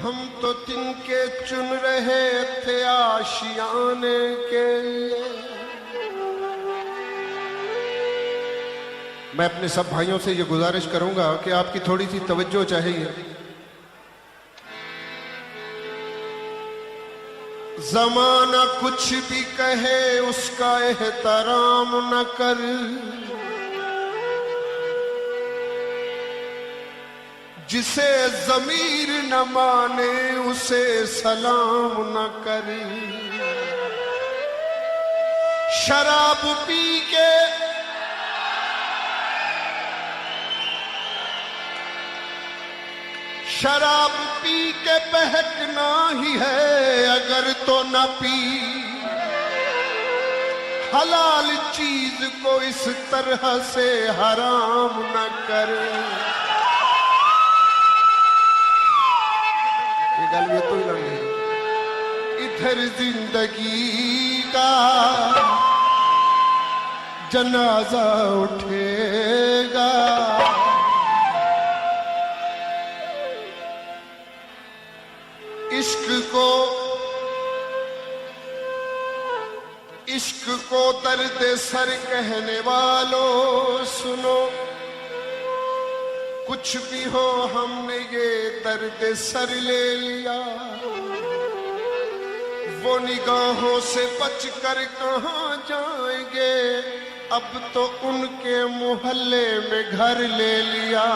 हम तो तिनके चुन रहे थे आशियाने के लिए। मैं अपने सब भाइयों से ये गुजारिश करूंगा कि आपकी थोड़ी सी तवज्जो चाहिए। ज़माना कुछ भी कहे उसका एहतराम न कर, जिसे ज़मीर न माने उसे सलाम न कर। शराब पी के बहकना ही है अगर तो न पी। हलाल चीज को इस तरह से हराम न कर। ये गल ये तो ही लगे। इधर जिंदगी का जनाजा उठेगा, इश्क को दर्द सर कहने वालों सुनो। कुछ भी हो हमने ये दर्द सर ले लिया। वो निगाहों से बचकर कहाँ जाएंगे, अब तो उनके मोहल्ले में घर ले लिया।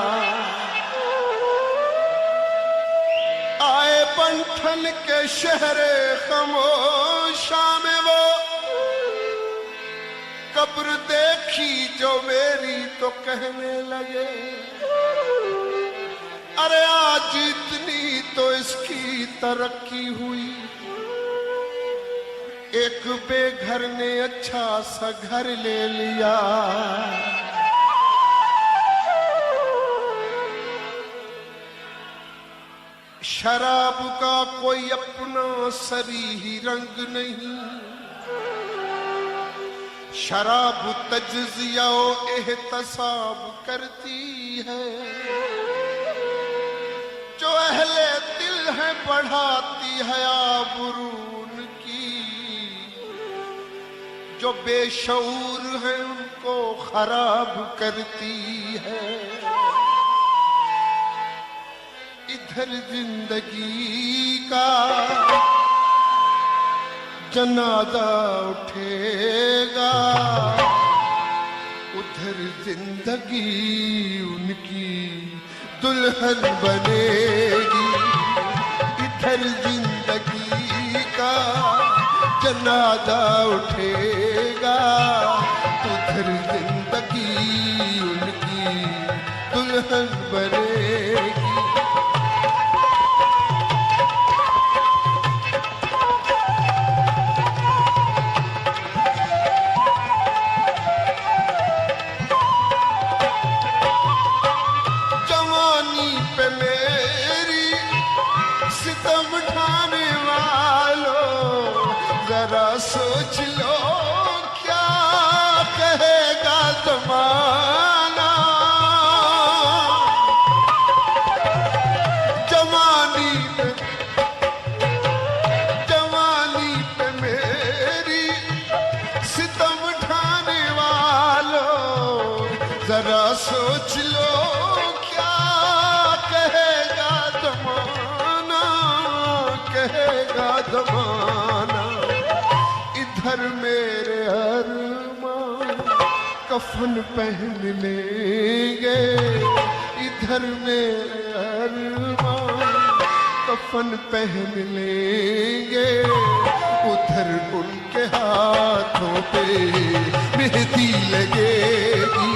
आए बंठन के शहरे खामोशा में वो कब्र देखी जो मेरी तो कहने लगे, अरे आज इतनी तो इसकी तरक्की हुई। एक बेघर ने अच्छा सा घर ले लिया। शराब का कोई अपना सरी ही रंग नहीं। शराब तज्जिया एहतसाब करती है। जो अहले दिल है बढ़ाती है आबरू उनकी। जो बेशऊर है उनको खराब करती है। इधर जिंदगी का जनाजा उठेगा, उधर जिंदगी उनकी दुल्हन बनेगी। इधर जिंदगी का जनाजा उठेगा, उधर जिंदगी उनकी दुल्हन बनेगी। सोच लो क्या कहेगा ज़माना। जवानी पे मेरी सितम ढाने वालों, जरा सोच लो क्या कहेगा ज़माना, कहेगा ज़माना। इधर मेरे अरमान कफन पहन लेंगे। इधर मेरे अरमान कफन पहन लेंगे। उधर उनके हाथों पे मेहंदी लगेगी।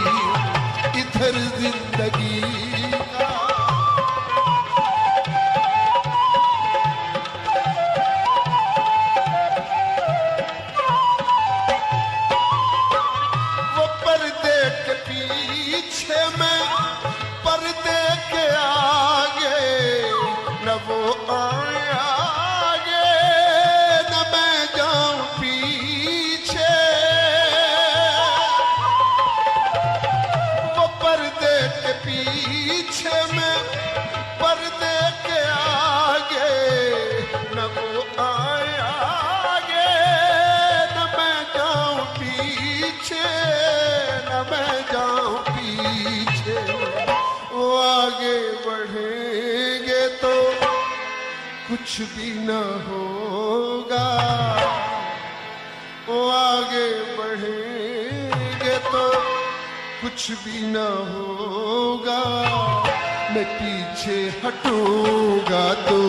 इधर जिंदगी पीछे में पर्दे के आगे कुछ भी न होगा। वो आगे बढ़ेंगे तो कुछ भी न होगा। मैं पीछे हटूंगा तो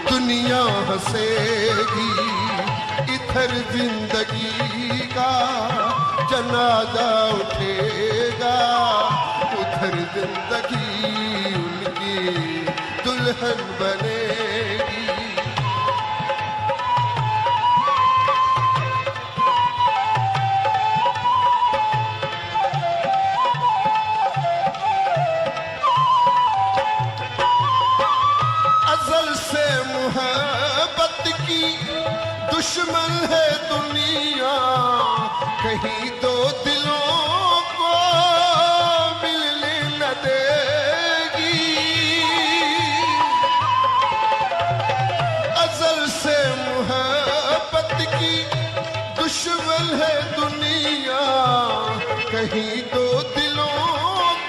दुनिया हंसेगी। इधर जिंदगी का जनाजा उठेगा, उधर जिंदगी उनकी दुल्हन बनेगी। अज़ल से मोहब्बत की दुश्मन है दुनिया, कहीं दो दिलों को मिलने न देगी। अज़ल से मोहब्बत की दुश्मन है दुनिया, कहीं दो दिलों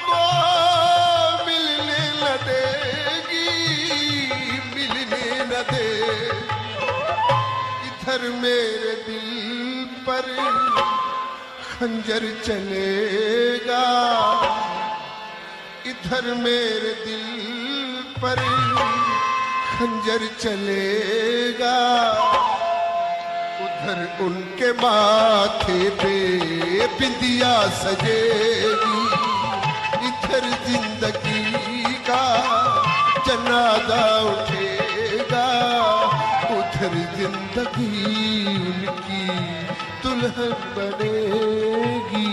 को मिलने न देगी, मिलने न देगी। इधर मेरे दिल पर खंजर चलेगा, इधर मेरे दिल पर खंजर चलेगा, उधर उनके माथे पे बिंदिया सजेगी। इधर जिंदगी का जनाजा उठेगा, उधर जिंदगी उनकी दुल्हन बनेगी।